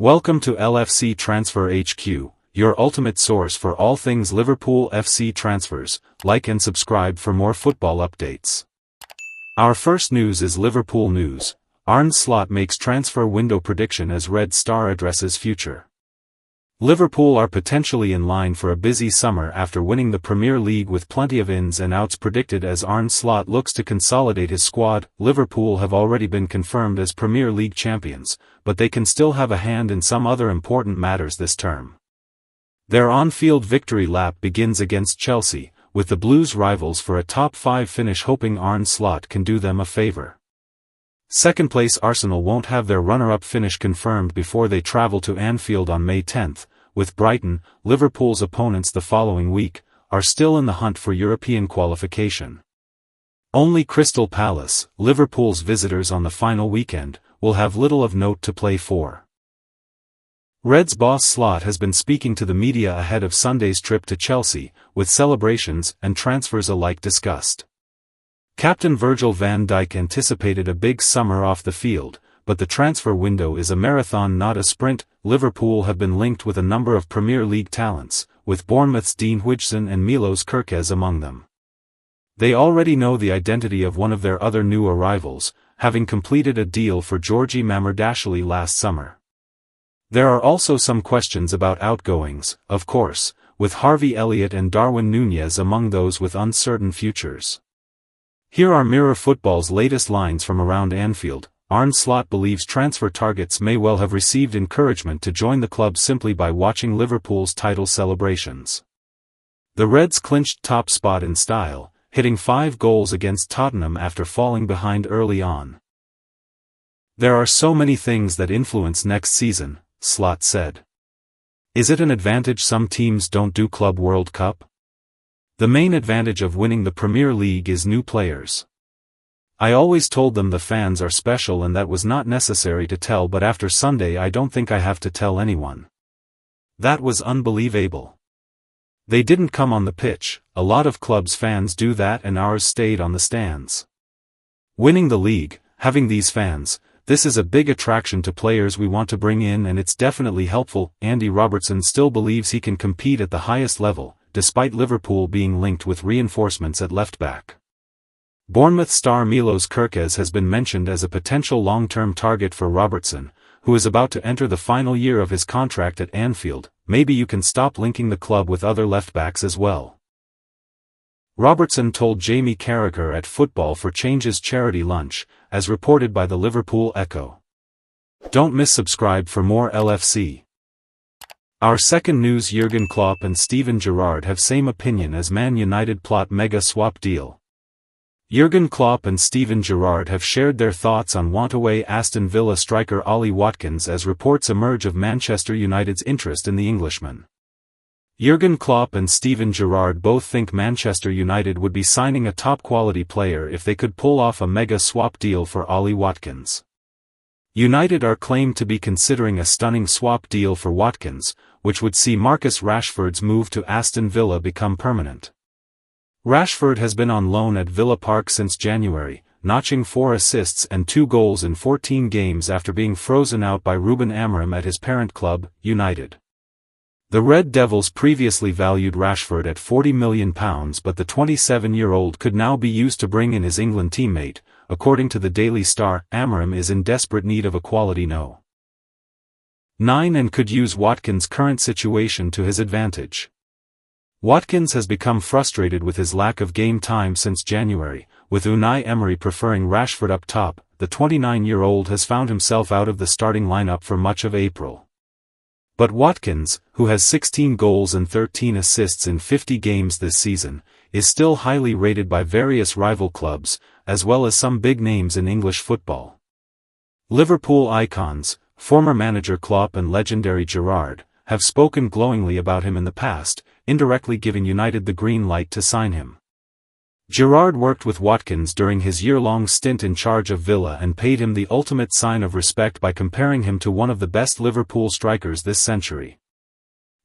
Welcome to LFC Transfer HQ, your ultimate source for all things Liverpool FC transfers. Like and subscribe for more football updates. Our first news is Liverpool news. Arne Slot makes transfer window prediction as Red Star addresses future. Liverpool are potentially in line for a busy summer after winning the Premier League with plenty of ins and outs predicted as Arne Slot looks to consolidate his squad. Liverpool have already been confirmed as Premier League champions, but they can still have a hand in some other important matters this term. Their on-field victory lap begins against Chelsea, with the Blues rivals for a top 5 finish hoping Arne Slot can do them a favour. Second place Arsenal won't have their runner-up finish confirmed before they travel to Anfield on May 10th, with Brighton, Liverpool's opponents the following week, are still in the hunt for European qualification. Only Crystal Palace, Liverpool's visitors on the final weekend, will have little of note to play for. Reds boss Slot has been speaking to the media ahead of Sunday's trip to Chelsea, with celebrations and transfers alike discussed. Captain Virgil van Dijk anticipated a big summer off the field, but the transfer window is a marathon not a sprint. Liverpool have been linked with a number of Premier League talents, with Bournemouth's Dean Huijsen and Milos Kerkez among them. They already know the identity of one of their other new arrivals, having completed a deal for Georgi Mamardashvili last summer. There are also some questions about outgoings, of course, with Harvey Elliott and Darwin Núñez among those with uncertain futures. Here are Mirror Football's latest lines from around Anfield. Arne Slot believes transfer targets may well have received encouragement to join the club simply by watching Liverpool's title celebrations. The Reds clinched top spot in style, hitting 5 goals against Tottenham after falling behind early on. There are so many things that influence next season, Slot said. Is it an advantage some teams don't do Club World Cup? The main advantage of winning the Premier League is new players. I always told them the fans are special and that was not necessary to tell, but after Sunday I don't think I have to tell anyone. That was unbelievable. They didn't come on the pitch, a lot of clubs' fans do that and ours stayed on the stands. Winning the league, having these fans, this is a big attraction to players we want to bring in and it's definitely helpful. Andy Robertson still believes he can compete at the highest level, despite Liverpool being linked with reinforcements at left-back. Bournemouth star Milos Kerkez has been mentioned as a potential long-term target for Robertson, who is about to enter the final year of his contract at Anfield. Maybe you can stop linking the club with other left-backs as well. Robertson told Jamie Carragher at Football for Change's charity lunch, as reported by the Liverpool Echo. Don't miss subscribe for more LFC. Our second news: Jurgen Klopp and Steven Gerrard have same opinion as Man United plot mega swap deal. Jurgen Klopp and Steven Gerrard have shared their thoughts on want-away Aston Villa striker Ollie Watkins as reports emerge of Manchester United's interest in the Englishman. Jurgen Klopp and Steven Gerrard both think Manchester United would be signing a top-quality player if they could pull off a mega swap deal for Ollie Watkins. United are claimed to be considering a stunning swap deal for Watkins, which would see Marcus Rashford's move to Aston Villa become permanent. Rashford has been on loan at Villa Park since January, notching 4 assists and 2 goals in 14 games after being frozen out by Ruben Amorim at his parent club, United. The Red Devils previously valued Rashford at £40 million, but the 27-year-old could now be used to bring in his England teammate. According to the Daily Star, Amorim is in desperate need of a quality No. 9 and could use Watkins' current situation to his advantage. Watkins has become frustrated with his lack of game time since January, with Unai Emery preferring Rashford up top. The 29-year-old has found himself out of the starting lineup for much of April. But Watkins, who has 16 goals and 13 assists in 50 games this season, is still highly rated by various rival clubs, as well as some big names in English football. Liverpool icons, former manager Klopp and legendary Gerrard, have spoken glowingly about him in the past, indirectly giving United the green light to sign him. Gerrard worked with Watkins during his year-long stint in charge of Villa and paid him the ultimate sign of respect by comparing him to one of the best Liverpool strikers this century.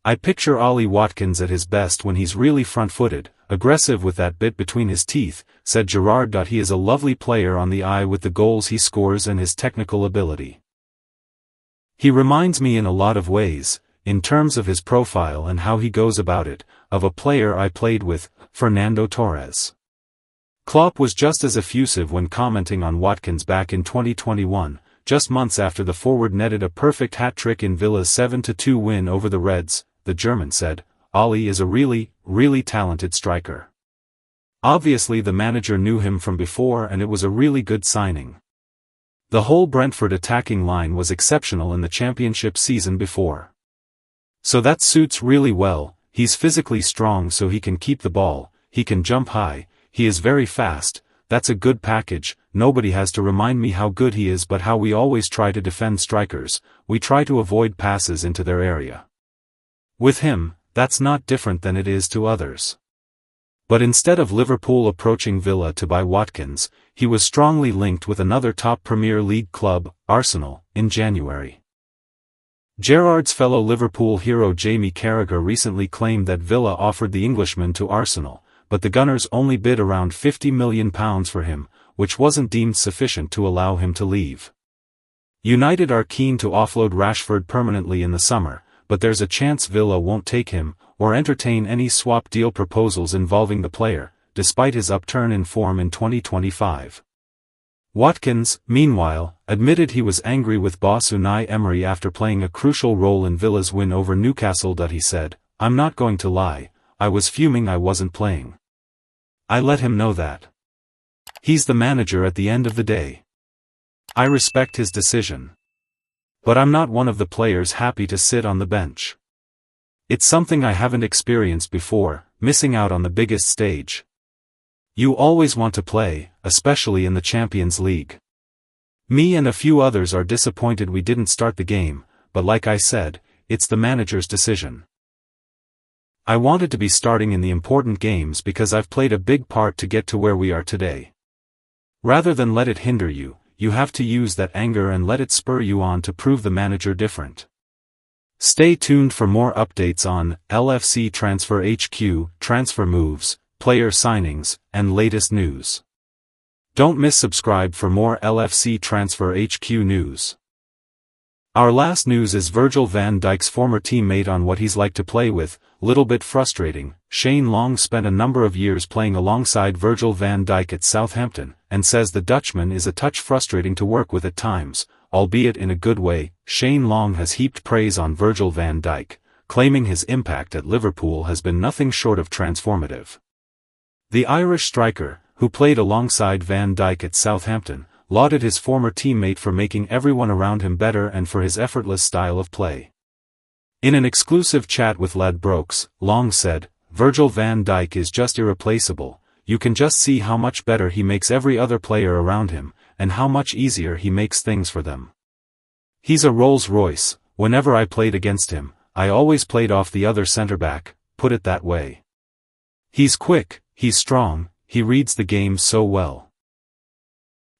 I picture Ollie Watkins at his best when he's really front-footed, aggressive with that bit between his teeth, said Gerrard. He is a lovely player on the eye with the goals he scores and his technical ability. He reminds me in a lot of ways, in terms of his profile and how he goes about it, of a player I played with, Fernando Torres. Klopp was just as effusive when commenting on Watkins back in 2021, just months after the forward netted a perfect hat-trick in Villa's 7-2 win over the Reds. The German said, "Ollie is a really, really talented striker. Obviously the manager knew him from before and it was a really good signing. The whole Brentford attacking line was exceptional in the championship season before. So that suits really well. He's physically strong so he can keep the ball, he can jump high, he is very fast. That's a good package. Nobody has to remind me how good he is but how we always try to defend strikers, we try to avoid passes into their area. With him, that's not different than it is to others." But instead of Liverpool approaching Villa to buy Watkins, he was strongly linked with another top Premier League club, Arsenal, in January. Gerrard's fellow Liverpool hero Jamie Carragher recently claimed that Villa offered the Englishman to Arsenal, but the Gunners only bid around £50 million for him, which wasn't deemed sufficient to allow him to leave. United are keen to offload Rashford permanently in the summer, but there's a chance Villa won't take him, or entertain any swap deal proposals involving the player, despite his upturn in form in 2025. Watkins, meanwhile, admitted he was angry with boss Unai Emery after playing a crucial role in Villa's win over Newcastle. He said, "I'm not going to lie, I was fuming I wasn't playing. I let him know that. He's the manager at the end of the day. I respect his decision. But I'm not one of the players happy to sit on the bench. It's something I haven't experienced before, missing out on the biggest stage. You always want to play, especially in the Champions League. Me and a few others are disappointed we didn't start the game, but like I said, it's the manager's decision. I wanted to be starting in the important games because I've played a big part to get to where we are today. Rather than let it hinder you, you have to use that anger and let it spur you on to prove the manager different." Stay tuned for more updates on LFC Transfer HQ, transfer moves, player signings, and latest news. Don't miss subscribe for more LFC Transfer HQ news. Our last news is Virgil van Dijk's former teammate on what he's like to play with. Little bit frustrating. Shane Long spent a number of years playing alongside Virgil van Dijk at Southampton, and says the Dutchman is a touch frustrating to work with at times, albeit in a good way. Shane Long has heaped praise on Virgil van Dijk, claiming his impact at Liverpool has been nothing short of transformative. The Irish striker, who played alongside Van Dijk at Southampton, lauded his former teammate for making everyone around him better and for his effortless style of play. In an exclusive chat with Ladbrokes, Long said, "Virgil van Dijk is just irreplaceable. You can just see how much better he makes every other player around him, and how much easier he makes things for them. He's a Rolls Royce. Whenever I played against him, I always played off the other centre-back, put it that way. He's quick, he's strong, he reads the game so well.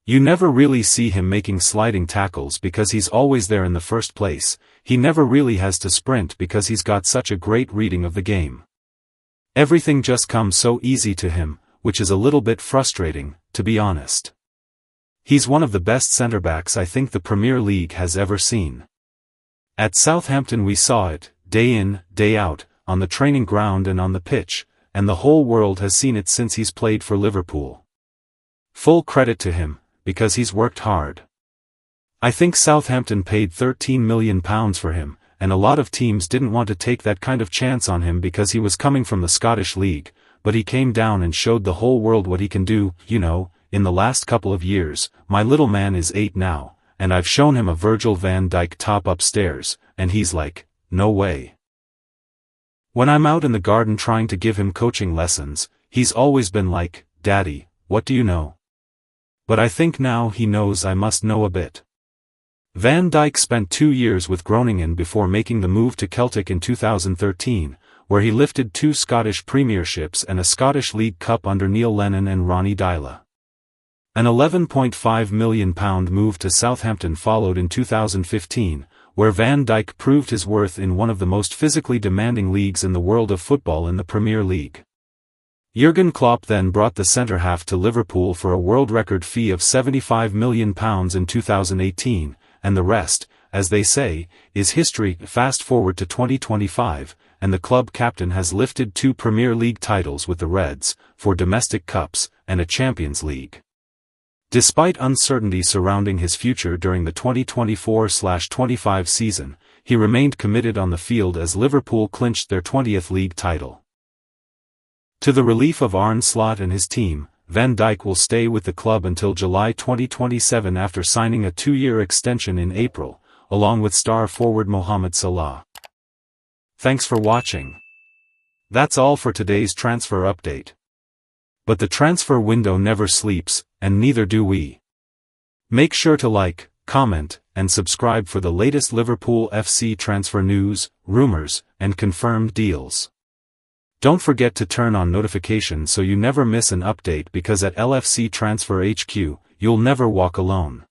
You never really see him making sliding tackles because he's always there in the first place. He never really has to sprint because he's got such a great reading of the game. Everything just comes so easy to him, which is a little bit frustrating, to be honest. He's one of the best centre-backs I think the Premier League has ever seen. At Southampton we saw it, day in, day out, on the training ground and on the pitch, and the whole world has seen it since he's played for Liverpool. Full credit to him, because he's worked hard. I think Southampton paid £13 million for him, and a lot of teams didn't want to take that kind of chance on him because he was coming from the Scottish League, but he came down and showed the whole world what he can do. In the last couple of years, my little man is 8 now, and I've shown him a Virgil van Dijk top upstairs, and he's like, no way. When I'm out in the garden trying to give him coaching lessons, he's always been like, Daddy, what do you know? But I think now he knows I must know a bit. Van Dijk spent 2 years with Groningen before making the move to Celtic in 2013, where he lifted 2 Scottish premierships and a Scottish League Cup under Neil Lennon and Ronnie Deila. An £11.5 million move to Southampton followed in 2015, where Van Dijk proved his worth in one of the most physically demanding leagues in the world of football in the Premier League. Jurgen Klopp then brought the centre-half to Liverpool for a world record fee of £75 million in 2018, and the rest, as they say, is history. Fast forward to 2025, and the club captain has lifted 2 Premier League titles with the Reds, 4 domestic cups, and a Champions League. Despite uncertainty surrounding his future during the 2024-25 season, he remained committed on the field as Liverpool clinched their 20th league title. To the relief of Arne Slot and his team, Van Dijk will stay with the club until July 2027 after signing a 2-year extension in April, along with star forward Mohamed Salah. Thanks for watching. That's all for today's transfer update. But the transfer window never sleeps, and neither do we. Make sure to like, comment, and subscribe for the latest Liverpool FC transfer news, rumors, and confirmed deals. Don't forget to turn on notifications so you never miss an update, because at LFC Transfer HQ, you'll never walk alone.